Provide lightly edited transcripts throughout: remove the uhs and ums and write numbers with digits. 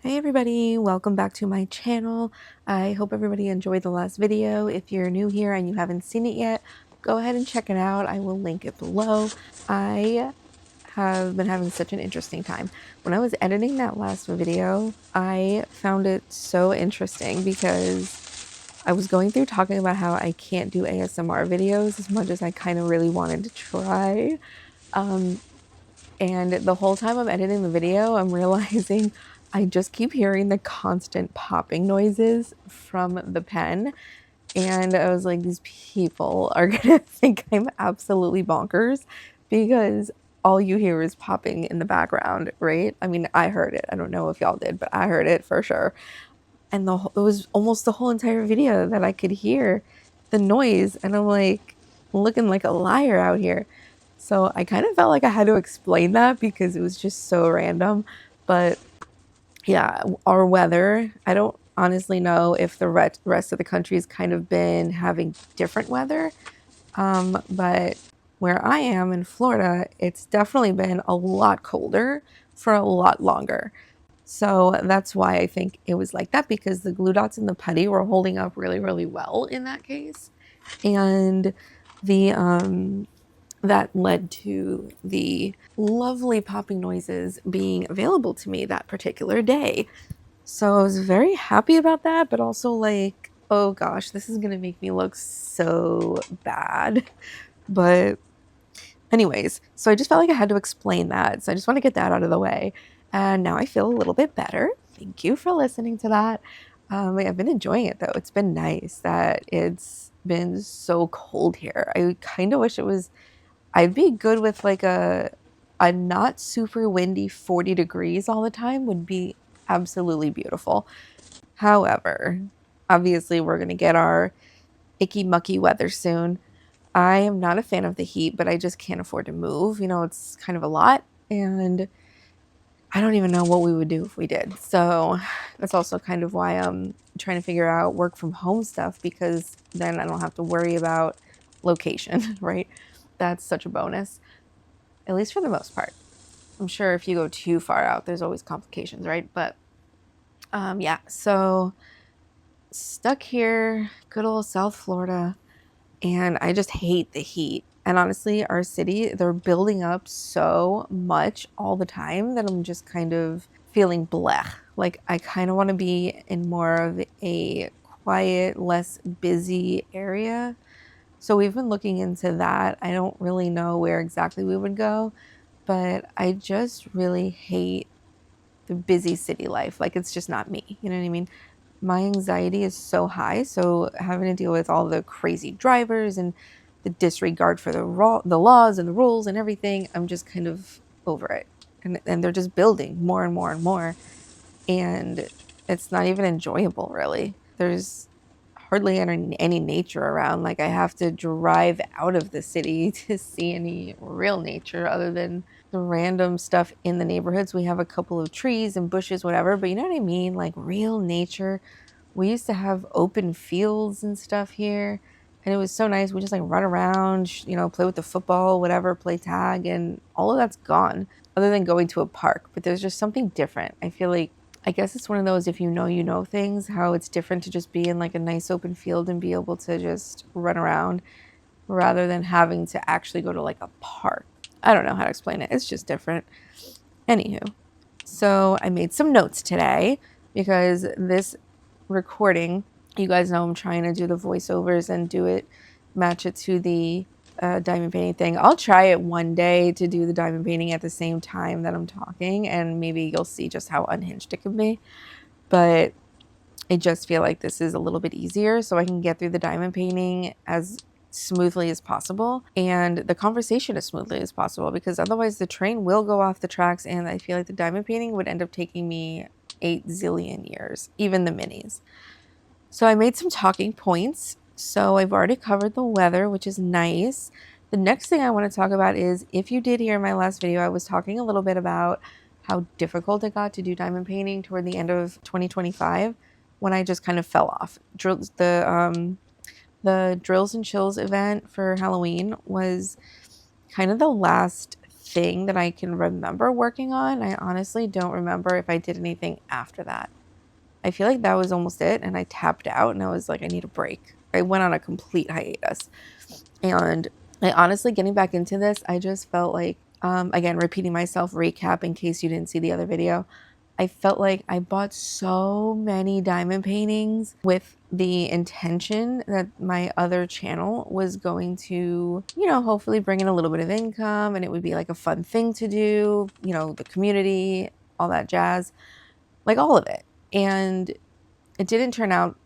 Hey everybody, welcome back to my channel. I hope everybody enjoyed the last video. If you're new here and you haven't seen it yet, go ahead and check it out. I will link it below. I have been having such an interesting time. When I was editing that last video, I found it so interesting because I was going through talking about how I can't do ASMR videos as much as I kind of really wanted to try. And the whole time I'm editing the video, I'm realizing I just keep hearing the constant popping noises from the pen. And I was like, these people are gonna think I'm absolutely bonkers because all you hear is popping in the background, right? I mean, I heard it. I don't know if y'all did, but I heard it for sure. And it was almost the whole entire video that I could hear the noise. And I'm like, looking like a liar out here. So I kind of felt like I had to explain that because it was just so random. But yeah, our weather, I don't honestly know if the rest of the country has kind of been having different weather. But where I am in Florida, it's definitely been a lot colder for a lot longer. So that's why I think it was like that, because the glue dots in the putty were holding up really, really well in that case. And the that led to the lovely popping noises being available to me that particular day. So I was very happy about that, but also like, oh gosh, this is gonna make me look so bad. But anyways, so I just felt like I had to explain that. So I just want to get that out of the way. And now I feel a little bit better. Thank you for listening to that. I've been enjoying it though. It's been nice that it's been so cold here. I kind of wish it was, I'd be good with like a not super windy 40 degrees all the time would be absolutely beautiful. However, obviously we're going to get our icky mucky weather soon. I am not a fan of the heat, but I just can't afford to move. You know, it's kind of a lot, and I don't even know what we would do if we did. So that's also kind of why I'm trying to figure out work from home stuff, because then I don't have to worry about location, right? That's such a bonus, at least for the most part. I'm sure if you go too far out, there's always complications, right? But yeah, so stuck here, good old South Florida. And I just hate the heat. And honestly, our city, they're building up so much all the time that I'm just kind of feeling blech. Like I kind of want to be in more of a quiet, less busy area. So we've been looking into that. I don't really know where exactly we would go, but I just really hate the busy city life. Like it's just not me. You know what I mean? My anxiety is so high, so having to deal with all the crazy drivers and the disregard for the laws and the rules and everything, I'm just kind of over it. And they're just building more and more and more, and it's not even enjoyable really. There's hardly any nature around. Like I have to drive out of the city to see any real nature other than the random stuff in the neighborhoods. We have a couple of trees and bushes, whatever, but you know what I mean? Like real nature. We used to have open fields and stuff here, and it was so nice. We just like run around, you know, play with the football, whatever, play tag, and all of that's gone other than going to a park. But there's just something different. I feel like, I guess it's one of those, if you know things, how it's different to just be in like a nice open field and be able to just run around rather than having to actually go to like a park. I don't know how to explain it. It's just different. Anywho, so I made some notes today because this recording, you guys know I'm trying to do the voiceovers and match it to the diamond painting thing. I'll try it one day to do the diamond painting at the same time that I'm talking, and maybe you'll see just how unhinged it can be. But I just feel like this is a little bit easier so I can get through the diamond painting as smoothly as possible and the conversation as smoothly as possible, because otherwise the train will go off the tracks, and I feel like the diamond painting would end up taking me 8 zillion years, even the minis. So I made some talking points. So I've already covered the weather, which is nice. The next thing I want to talk about is, if you did hear my last video, I was talking a little bit about how difficult it got to do diamond painting toward the end of 2025 when I just kind of fell off. The Drills and Chills event for Halloween was kind of the last thing that I can remember working on. I honestly don't remember if I did anything after that. I feel like that was almost it, and I tapped out and I was like, I need a break. I went on a complete hiatus. And I honestly, getting back into this, I just felt like, again, repeating myself, recap in case you didn't see the other video, I felt like I bought so many diamond paintings with the intention that my other channel was going to, you know, hopefully bring in a little bit of income, and it would be like a fun thing to do, you know, the community, all that jazz, like all of it. And it didn't turn out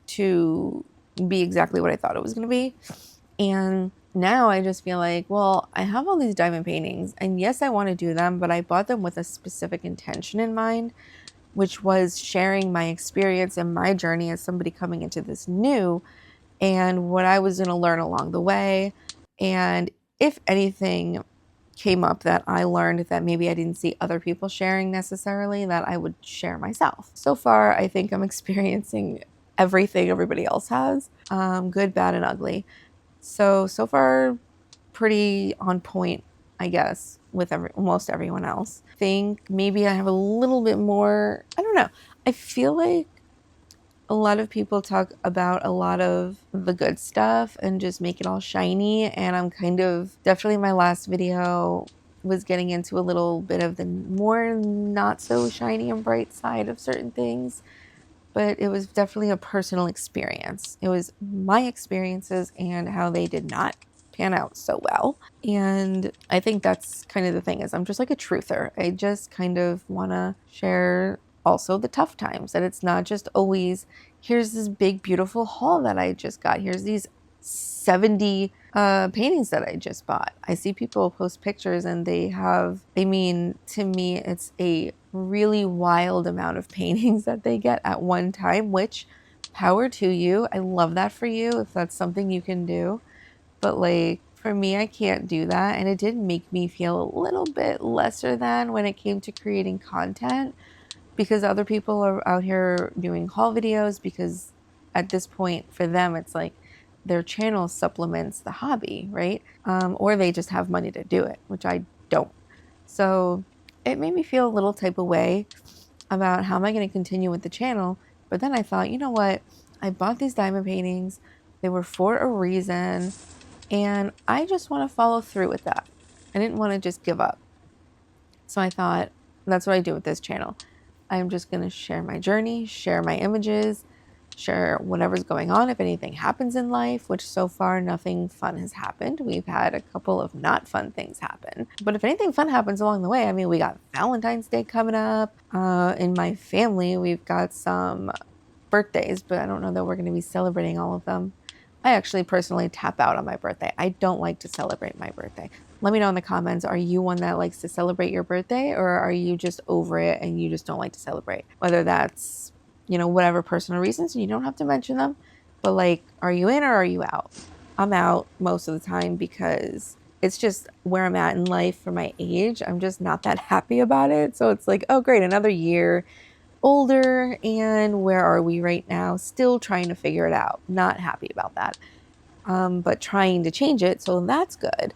to be exactly what I thought it was going to be. And now I just feel like, well, I have all these diamond paintings, and yes, I want to do them, but I bought them with a specific intention in mind, which was sharing my experience and my journey as somebody coming into this new, and what I was going to learn along the way. And if anything came up that I learned that maybe I didn't see other people sharing necessarily, that I would share myself. So far, I think I'm experiencing everything everybody else has, good, bad, and ugly. So far, pretty on point, I guess, with almost everyone else. I think maybe I have a little bit more, I don't know. I feel like a lot of people talk about a lot of the good stuff and just make it all shiny. And I'm kind of, definitely my last video was getting into a little bit of the more not so shiny and bright side of certain things. But it was definitely a personal experience. It was my experiences and how they did not pan out so well. And I think that's kind of the thing, is I'm just like a truther. I just kind of want to share also the tough times, that it's not just always, here's this big beautiful haul that I just got, here's these 70 paintings that I just bought. I see people post pictures and they have, I mean, to me, it's a really wild amount of paintings that they get at one time, which power to you. I love that for you if that's something you can do. But like for me, I can't do that. And it did make me feel a little bit lesser than when it came to creating content, because other people are out here doing haul videos, because at this point for them, it's like their channel supplements the hobby, right? Or they just have money to do it, which I don't. So it made me feel a little type of way about how am I going to continue with the channel. But then I thought, you know what? I bought these diamond paintings. They were for a reason. And I just want to follow through with that. I didn't want to just give up. So I thought, that's what I do with this channel. I'm just going to share my journey, share my images, share whatever's going on, if anything happens in life, which so far nothing fun has happened. We've had a couple of not fun things happen. But if anything fun happens along the way, I mean, we got Valentine's Day coming up. In my family, we've got some birthdays, but I don't know that we're going to be celebrating all of them. I actually personally tap out on my birthday. I don't like to celebrate my birthday. Let me know in the comments, are you one that likes to celebrate your birthday, or are you just over it and you just don't like to celebrate? Whether that's, you know, whatever personal reasons, and you don't have to mention them, but like, are you in or are you out? I'm out most of the time because it's just where I'm at in life for my age. I'm just not that happy about it. So it's like, oh great, another year older, and where are we right now? Still trying to figure it out. Not happy about that. But trying to change it, so that's good.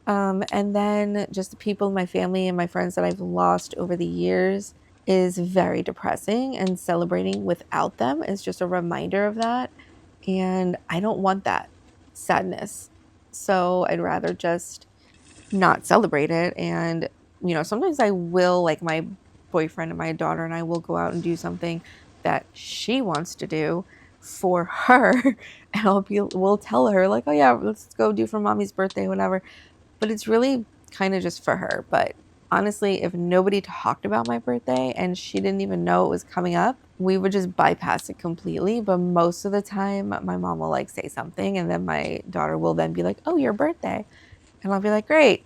And then just the people in my family and my friends that I've lost over the years is very depressing, and celebrating without them is just a reminder of that. And I don't want that sadness. So I'd rather just not celebrate it. And, you know, sometimes I will, like my boyfriend and my daughter and I will go out and do something that she wants to do for her. And we'll tell her like, oh yeah, let's go do for mommy's birthday, whatever. But it's really kind of just for her. But honestly, if nobody talked about my birthday and she didn't even know it was coming up, we would just bypass it completely. But most of the time, my mom will like say something, and then my daughter will then be like, oh, your birthday. And I'll be like, great.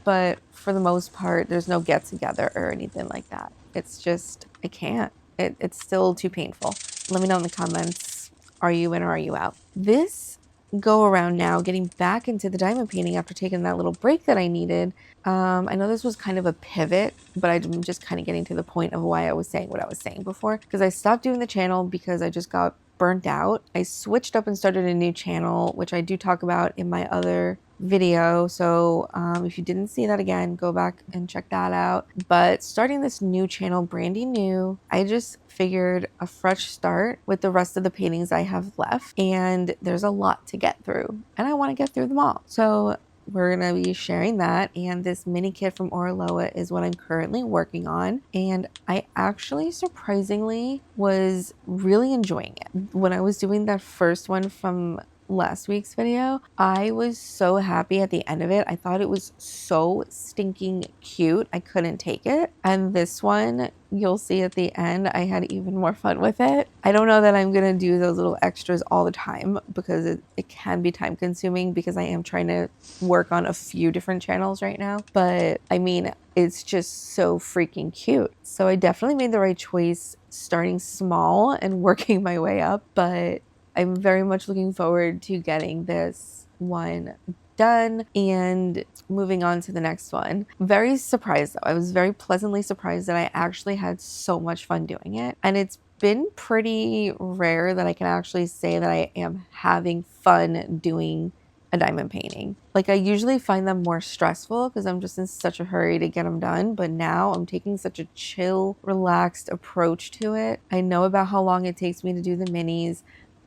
But for the most part, there's no get together or anything like that. It's just, I can't. It's still too painful. Let me know in the comments, are you in or are you out? This go around now, getting back into the diamond painting after taking that little break that I needed. I know this was kind of a pivot, but I'm just kind of getting to the point of why I was saying what I was saying before, because I stopped doing the channel because I just got burnt out. I switched up and started a new channel, which I do talk about in my other video. So if you didn't see that, again, go back and check that out. But starting this new channel, brandy new, I just figured a fresh start with the rest of the paintings I have left. And there's a lot to get through, and I want to get through them all. So we're going to be sharing that, and this mini kit from Oraloa is what I'm currently working on, and I actually surprisingly was really enjoying it. When I was doing that first one from last week's video, I was so happy at the end of it. I thought it was so stinking cute. I couldn't take it. And this one, you'll see at the end, I had even more fun with it. I don't know that I'm gonna do those little extras all the time because it can be time consuming, because I am trying to work on a few different channels right now. But I mean, it's just so freaking cute. So I definitely made the right choice starting small and working my way up. But I'm very much looking forward to getting this one done and moving on to the next one. Very surprised though. I was very pleasantly surprised that I actually had so much fun doing it. And it's been pretty rare that I can actually say that I am having fun doing a diamond painting. Like, I usually find them more stressful because I'm just in such a hurry to get them done, but now I'm taking such a chill, relaxed approach to it. I know about how long it takes me to do the minis.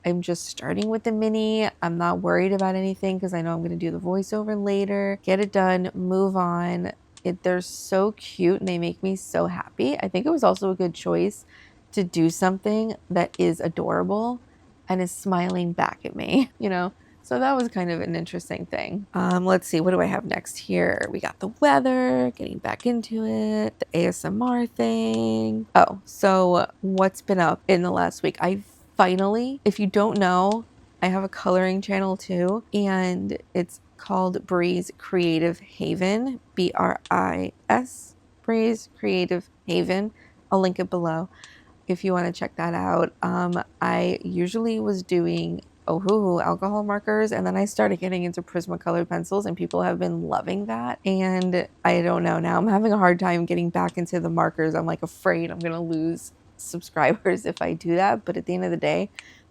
I'm just starting with the mini. I'm not worried about anything because I know I'm going to do the voiceover later, get it done, move on. They're so cute and they make me so happy. I think it was also a good choice to do something that is adorable and is smiling back at me, you know? So that was kind of an interesting thing. Let's see, what do I have next here? We got the weather, getting back into it, the ASMR thing. Oh, so what's been up in the last week? I finally, if you don't know, I have a coloring channel too, and it's called Breeze Creative Haven, BRIS, Breeze Creative Haven. I'll link it below if you want to check that out. I usually was doing alcohol markers, and then I started getting into Prismacolor pencils, and people have been loving that. And I don't know, now I'm having a hard time getting back into the markers. I'm like afraid I'm gonna lose subscribers if I do that, but at the end of the day,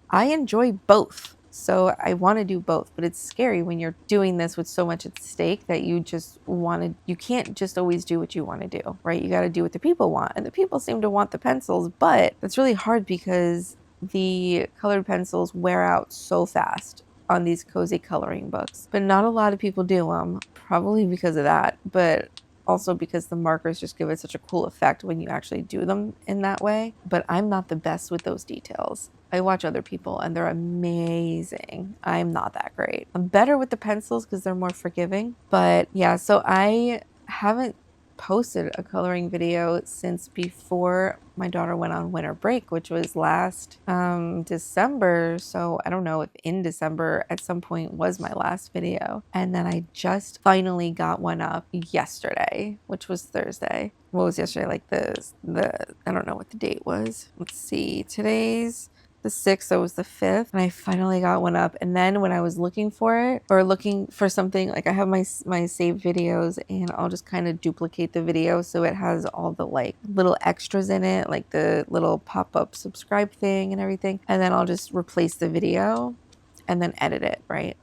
I enjoy both. So I want to do both, but it's scary when you're doing this with so much at stake that you just you can't just always do what you want to do, right? You got to do what the people want, and the people seem to want the pencils, but that's really hard because the colored pencils wear out so fast on these cozy coloring books, but not a lot of people do them, probably because of that, but also because the markers just give it such a cool effect when you actually do them in that way. But I'm not the best with those details. I watch other people and they're amazing. I'm not that great. I'm better with the pencils because they're more forgiving. But yeah, so I haven't posted a coloring video since before my daughter went on winter break, which was last December. So I don't know if in December at some point was my last video. And then I just finally got one up yesterday, which was Thursday. What was yesterday? Like I don't know what the date was. Let's see, today's the 6th, so it was the 5th, and I finally got one up. And then when I was looking for it, or looking for something, like I have my saved videos, and I'll just kind of duplicate the video so it has all the like little extras in it, like the little pop-up subscribe thing and everything, and then I'll just replace the video and then edit it, right?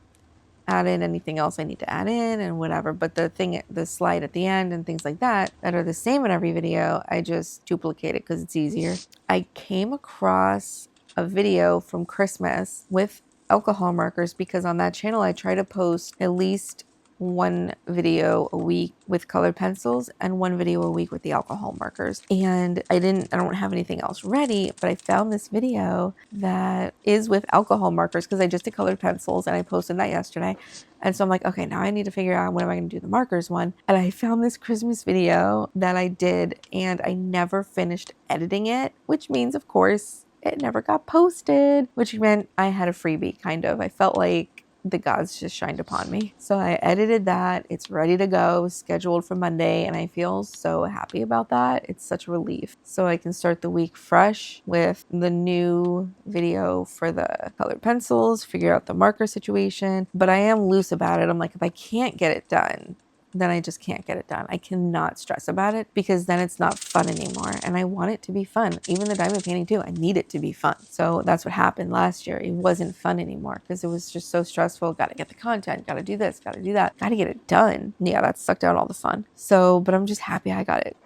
Add in anything else I need to add in and whatever. But the slide at the end and things like that are the same in every video, I just duplicate it because it's easier. I came across a video from Christmas with alcohol markers because on that channel I try to post at least one video a week with colored pencils and one video a week with the alcohol markers. And I don't have anything else ready, but I found this video that is with alcohol markers because I just did colored pencils and I posted that yesterday. And so I'm like, okay, now I need to figure out when am I going to do the markers one. And I found this Christmas video that I did, and I never finished editing it, which means, of course, it never got posted, which meant I had a freebie, kind of. I felt like the gods just shined upon me. So I edited that. It's ready to go, scheduled for Monday, and I feel so happy about that. It's such a relief. So I can start the week fresh with the new video for the colored pencils, figure out the marker situation. But I am loose about it. I'm like, if I can't get it done then I just can't get it done. I cannot stress about it because then it's not fun anymore. And I want it to be fun. Even the diamond painting too, I need it to be fun. So that's what happened last year. It wasn't fun anymore because it was just so stressful. Got to get the content, got to do this, got to do that, got to get it done. Yeah, that sucked out all the fun. So, but I'm just happy I got it.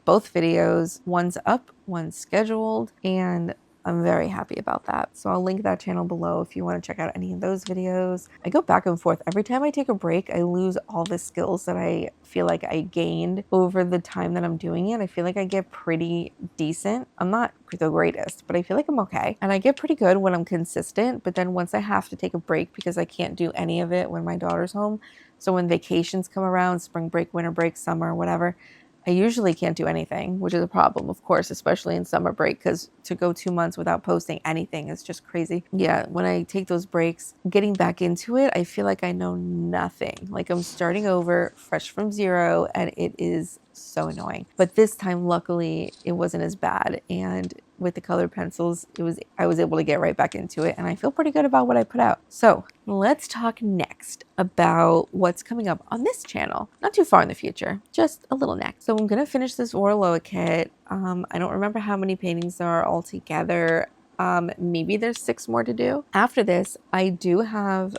Both videos, one's up, one's scheduled, and I'm very happy about that. So I'll link that channel below if you want to check out any of those videos. I go back and forth. Every time I take a break, I lose all the skills that I feel like I gained over the time that I'm doing it. I feel like I get pretty decent. I'm not the greatest, but I feel like I'm okay. And I get pretty good when I'm consistent. But then once I have to take a break because I can't do any of it when my daughter's home. So when vacations come around, spring break, winter break, summer, whatever, I usually can't do anything, which is a problem, of course, especially in summer break, because to go 2 months without posting anything is just crazy. Yeah, when I take those breaks, getting back into it, I feel like I know nothing. Like I'm starting over fresh from zero, and it is so annoying. But this time, luckily, it wasn't as bad. And with the colored pencils, I was able to get right back into it, and I feel pretty good about what I put out. So let's talk next about what's coming up on this channel. Not too far in the future, just a little next. So I'm gonna finish this Oraloa kit. I don't remember how many paintings there are all together. Maybe there's 6 more to do. After this, I do have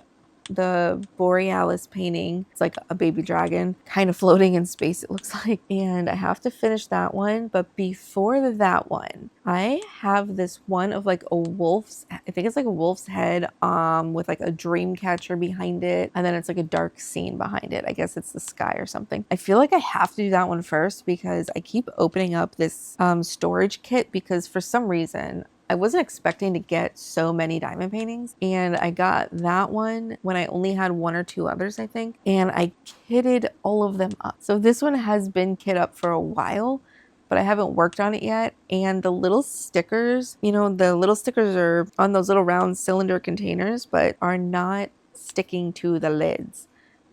the Borealis painting. It's like a baby dragon kind of floating in space, it looks like. And I have to finish that one. But before that one, I have this one of like a wolf's, I think it's like a wolf's head with like a dream catcher behind it. And then it's like a dark scene behind it. I guess it's the sky or something. I feel like I have to do that one first because I keep opening up this storage kit because for some reason, I wasn't expecting to get so many diamond paintings, and I got that one when I only had 1 or 2 others, I think, and I kitted all of them up. So this one has been kit up for a while, but I haven't worked on it yet. And the little stickers, you know, the little stickers are on those little round cylinder containers, but are not sticking to the lids.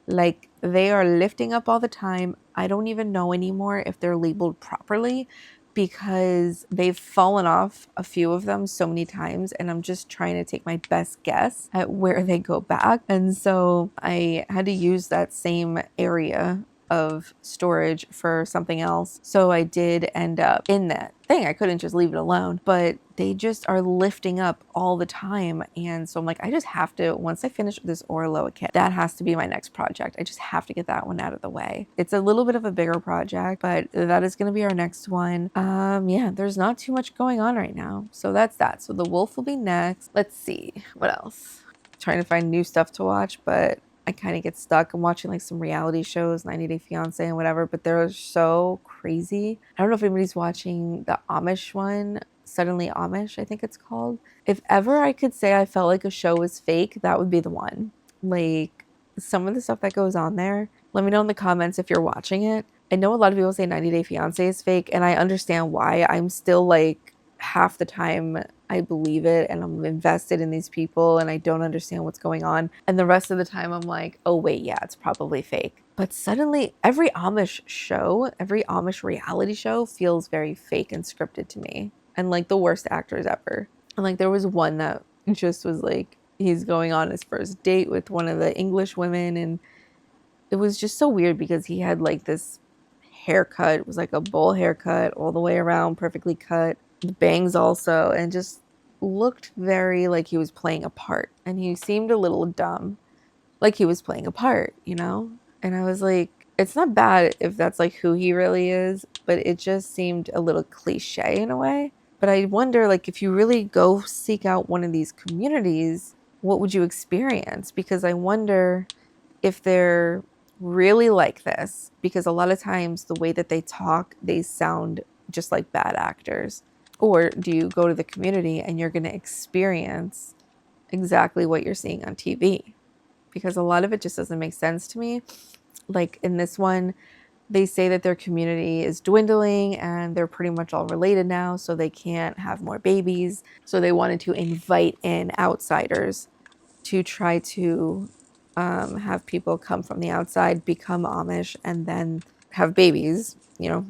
Like they are lifting up all the time. I don't even know anymore if they're labeled properly, because they've fallen off, a few of them, so many times, and I'm just trying to take my best guess at where they go back. And so I had to use that same area of storage for something else. So I did end up in that thing. I couldn't just leave it alone, but they just are lifting up all the time. And so I'm like, I just have to, once I finish this Oraloa kit, that has to be my next project. I just have to get that one out of the way. It's a little bit of a bigger project, but that is going to be our next one. Yeah, there's not too much going on right now. So that's that. So the wolf will be next. Let's see what else. Trying to find new stuff to watch, but I kind of get stuck. I'm watching like some reality shows, 90 Day Fiance and whatever, but they're so crazy. I don't know if anybody's watching the Amish one, Suddenly Amish, I think it's called. If ever I could say I felt like a show was fake, that would be the one. Like some of the stuff that goes on there, let me know in the comments if you're watching it. I know a lot of people say 90 Day Fiance is fake, and I understand why. I'm still like half the time I believe it and I'm invested in these people and I don't understand what's going on. And the rest of the time I'm like, oh wait, yeah, it's probably fake. But suddenly every Amish show, every Amish reality show feels very fake and scripted to me. And like the worst actors ever. And like there was one that just was like, he's going on his first date with one of the English women, and it was just so weird because he had like this haircut. It was like a bowl haircut all the way around, perfectly cut. The bangs also, and just looked very like he was playing a part. And he seemed a little dumb, like he was playing a part, you know? And I was like, it's not bad if that's like who he really is, but it just seemed a little cliche in a way. But I wonder, like, if you really go seek out one of these communities, what would you experience? Because I wonder if they're really like this, because a lot of times the way that they talk, they sound just like bad actors. Or do you go to the community and you're going to experience exactly what you're seeing on TV? Because a lot of it just doesn't make sense to me. Like in this one, they say that their community is dwindling and they're pretty much all related now, so they can't have more babies. So they wanted to invite in outsiders to try to have people come from the outside, become Amish, and then have babies, you know,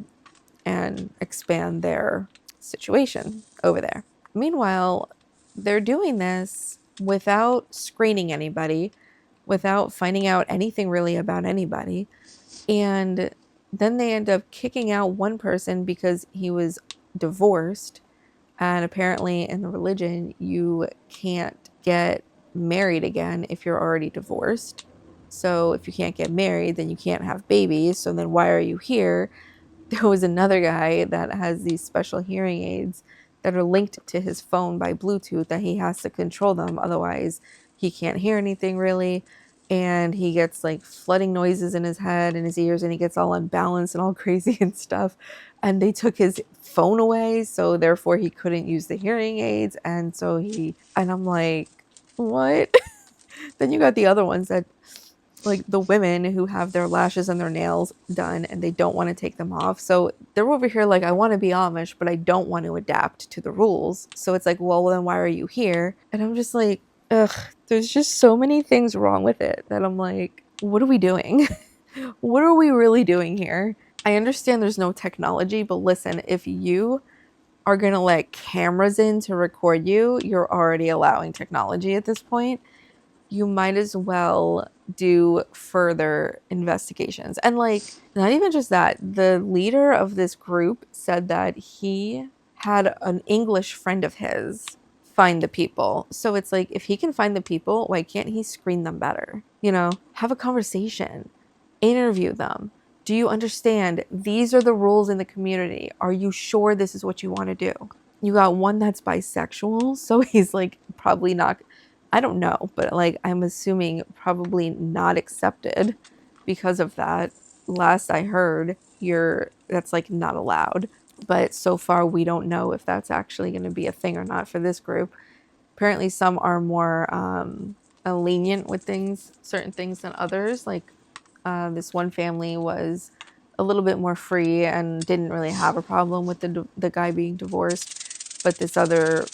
and expand their situation over there. Meanwhile, they're doing this without screening anybody, without finding out anything really about anybody. And then they end up kicking out one person because he was divorced. And apparently, in the religion, you can't get married again if you're already divorced. So, if you can't get married, then you can't have babies. So, then why are you here? There was another guy that has these special hearing aids that are linked to his phone by Bluetooth that he has to control them. Otherwise, he can't hear anything really. And he gets like flooding noises in his head and his ears, and he gets all unbalanced and all crazy and stuff. And they took his phone away. So therefore, he couldn't use the hearing aids. And I'm like, what? Then you got the other ones that, like the women who have their lashes and their nails done and they don't want to take them off. So they're over here like, I want to be Amish, but I don't want to adapt to the rules. So it's like, well, then why are you here? And I'm just like, ugh, there's just so many things wrong with it that I'm like, what are we doing? What are we really doing here? I understand there's no technology, but listen, if you are going to let cameras in to record you, you're already allowing technology at this point. You might as well do further investigations. And like, not even just that, the leader of this group said that he had an English friend of his find the people. So it's like, if he can find the people, why can't he screen them better? You know, have a conversation, interview them. Do you understand? These are the rules in the community. Are you sure this is what you want to do? You got one that's bisexual, so he's like probably not, I don't know, but like I'm assuming probably not accepted because of that. Last I heard, that's like not allowed. But so far we don't know if that's actually going to be a thing or not for this group. Apparently some are more lenient with certain things than others. Like this one family was a little bit more free and didn't really have a problem with the guy being divorced, but this other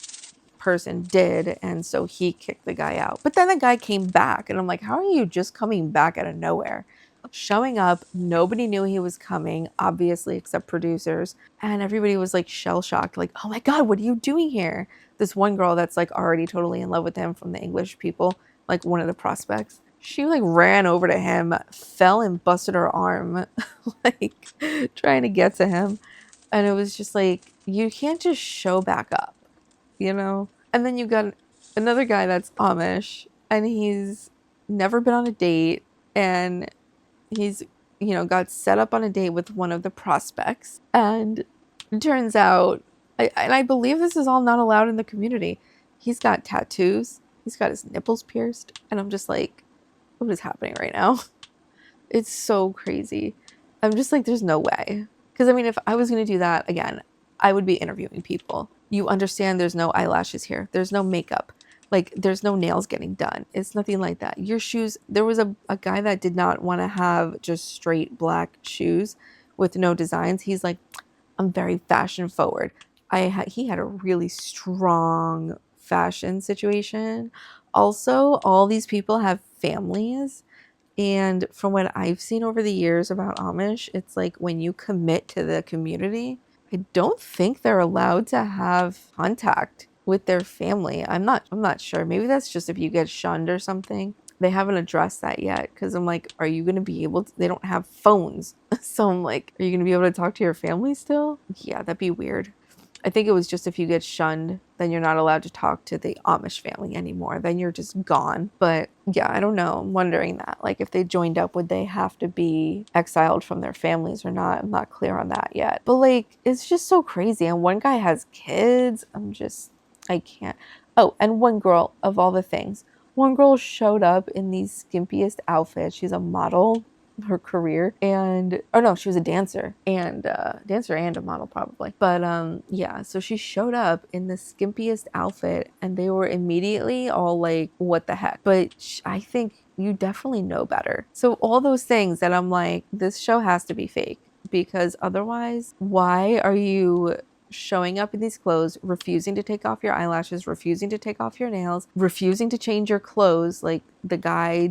person did, and so he kicked the guy out. But then the guy came back, and I'm like, how are you just coming back out of nowhere? Showing up, nobody knew he was coming, obviously, except producers, and everybody was like shell-shocked, like, oh my god, what are you doing here? This one girl that's like already totally in love with him from the English people, like one of the prospects, she like ran over to him, fell and busted her arm, like trying to get to him. And it was just like, you can't just show back up, you know? And then you got another guy that's Amish, and he's never been on a date, and he's, got set up on a date with one of the prospects. And it turns out, I believe this is all not allowed in the community. He's got tattoos. He's got his nipples pierced. And I'm just like, what is happening right now? It's so crazy. I'm just like, there's no way. Because I mean, if I was going to do that again, I would be interviewing people. You understand there's no eyelashes here. There's no makeup. Like, there's no nails getting done. It's nothing like that. Your shoes, there was a guy that did not want to have just straight black shoes with no designs. He's like, I'm very fashion forward. He had a really strong fashion situation. Also, all these people have families. And from what I've seen over the years about Amish, it's like when you commit to the community, I don't think they're allowed to have contact with their family. I'm not sure. Maybe that's just if you get shunned or something. They haven't addressed that yet, because I'm like, are you going to be able to? They don't have phones. So I'm like, are you going to be able to talk to your family still? Yeah, that'd be weird. I think it was just if you get shunned, then you're not allowed to talk to the Amish family anymore. Then you're just gone. But yeah, I don't know. I'm wondering that. Like, if they joined up, would they have to be exiled from their families or not? I'm not clear on that yet. But like, it's just so crazy. And one guy has kids. I can't. Oh, and one girl, of all the things, one girl showed up in the skimpiest outfit. She's a model, her career, and oh no, she was a dancer and a model probably, but yeah, so she showed up in the skimpiest outfit and they were immediately all like, what the heck? But I think you definitely know better. So all those things that I'm like, this show has to be fake, because otherwise, why are you showing up in these clothes, refusing to take off your eyelashes, refusing to take off your nails, refusing to change your clothes? Like, the guy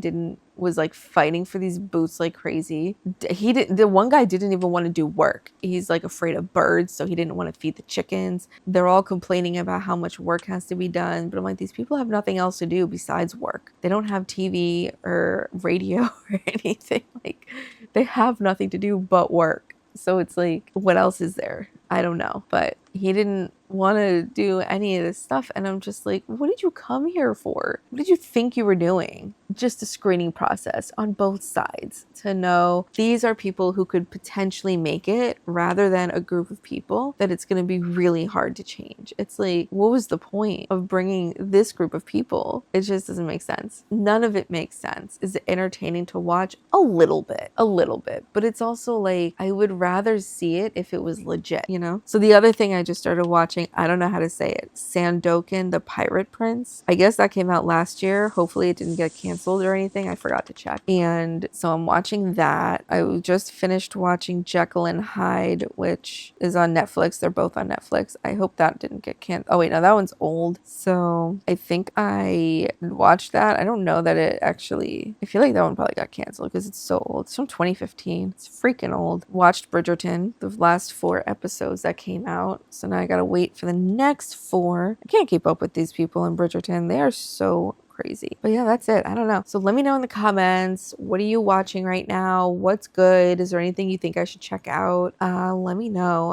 was like fighting for these boots like crazy. The one guy didn't even want to do work. He's like afraid of birds, so he didn't want to feed the chickens. They're all complaining about how much work has to be done, but I'm like, these people have nothing else to do besides work. They don't have TV or radio or anything. Like, They have nothing to do but work. So it's like, what else is there? I don't know. But he didn't want to do any of this stuff. And I'm just like, what did you come here for? What did you think you were doing? Just a screening process on both sides to know these are people who could potentially make it rather than a group of people that it's going to be really hard to change. It's like, what was the point of bringing this group of people? It just doesn't make sense. None of it makes sense. Is it entertaining to watch? A little bit, but it's also like, I would rather see it if it was legit, you know? So the other thing I just started watching, I don't know how to say it, Sandokan, the Pirate Prince. I guess that came out last year. Hopefully it didn't get canceled or anything. I forgot to check. And so I'm watching that. I just finished watching Jekyll and Hyde, which is on Netflix. They're both on Netflix. I hope that didn't get canceled. Oh wait, no, that one's old. So I think I watched that. I don't know that it actually, I feel like that one probably got canceled because it's so old. It's from 2015. It's freaking old. Watched Bridgerton, the last 4 episodes that came out. So now I gotta wait for the next 4. I can't keep up with these people in Bridgerton. They are so crazy. But yeah, that's it. I don't know. So let me know in the comments, what are you watching right now? What's good? Is there anything you think I should check out? Let me know.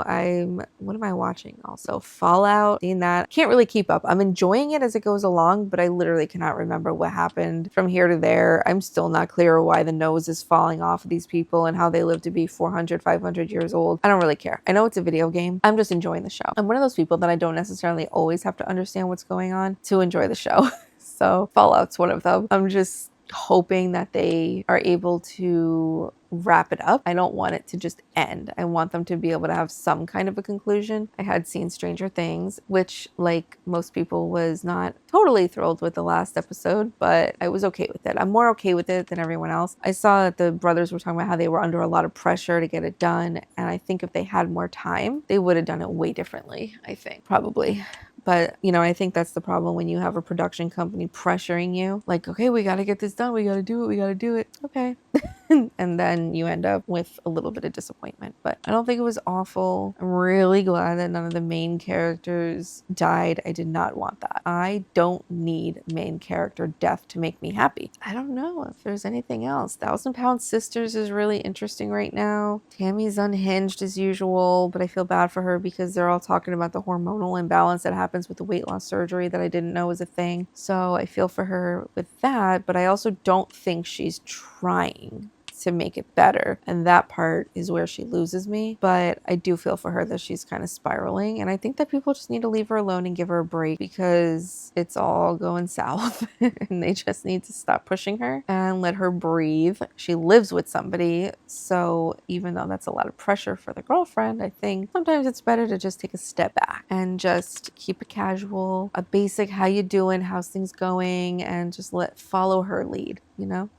What am I watching? Also Fallout, seeing that. Can't really keep up. I'm enjoying it as it goes along, but I literally cannot remember what happened from here to there. I'm still not clear why the nose is falling off of these people and how they live to be 400, 500 years old. I don't really care. I know it's a video game. I'm just enjoying the show. I'm one of those people that I don't necessarily always have to understand what's going on to enjoy the show. So Fallout's one of them. I'm just hoping that they are able to wrap it up. I don't want it to just end. I want them to be able to have some kind of a conclusion. I had seen Stranger Things, which, like most people, was not totally thrilled with the last episode, but I was okay with it. I'm more okay with it than everyone else. I saw that the brothers were talking about how they were under a lot of pressure to get it done, and I think if they had more time, they would have done it way differently, I think, probably. But, you know, I think that's the problem when you have a production company pressuring you. Like, okay, we got to get this done. We got to do it. We got to do it. Okay. And then you end up with a little bit of disappointment. But I don't think it was awful. I'm really glad that none of the main characters died. I did not want that. I don't need main character death to make me happy. I don't know if there's anything else. Thousand Pound Sisters is really interesting right now. Tammy's unhinged as usual, but I feel bad for her because they're all talking about the hormonal imbalance that happens with the weight loss surgery that I didn't know was a thing. So I feel for her with that, but I also don't think she's trying to make it better, and that part is where she loses me. But I do feel for her that she's kind of spiraling, and I think that people just need to leave her alone and give her a break because it's all going south and they just need to stop pushing her and let her breathe. She lives with somebody, so even though that's a lot of pressure for the girlfriend, I think sometimes it's better to just take a step back and just keep it casual, a basic how you doing, how's things going, and just follow her lead, you know?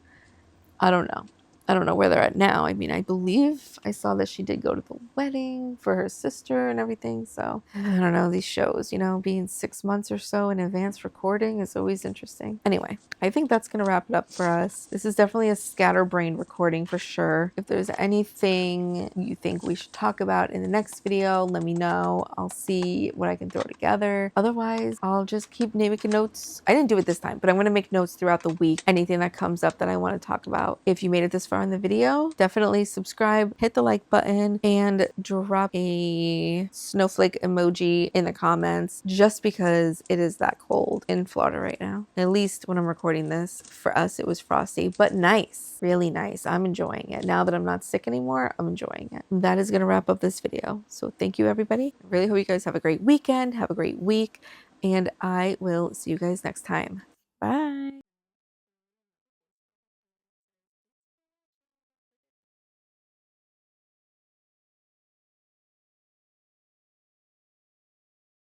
I don't know. I don't know where they're at now. I mean, I believe I saw that she did go to the wedding for her sister and everything. So I don't know, these shows, you know, being 6 months or so in advance recording is always interesting. Anyway, I think that's going to wrap it up for us. This is definitely a scatterbrained recording for sure. If there's anything you think we should talk about in the next video, let me know. I'll see what I can throw together. Otherwise, I'll just keep making notes. I didn't do it this time, but I'm going to make notes throughout the week. Anything that comes up that I want to talk about. If you made it this far in the video, definitely subscribe, hit the like button, and drop a snowflake emoji in the comments just because it is that cold in Florida right now. At least when I'm recording this, for us it was frosty, but nice, really nice. I'm enjoying it. Now that I'm not sick anymore, I'm enjoying it. That is going to wrap up this video. So thank you everybody. I really hope you guys have a great weekend, have a great week, and I will see you guys next time. Bye.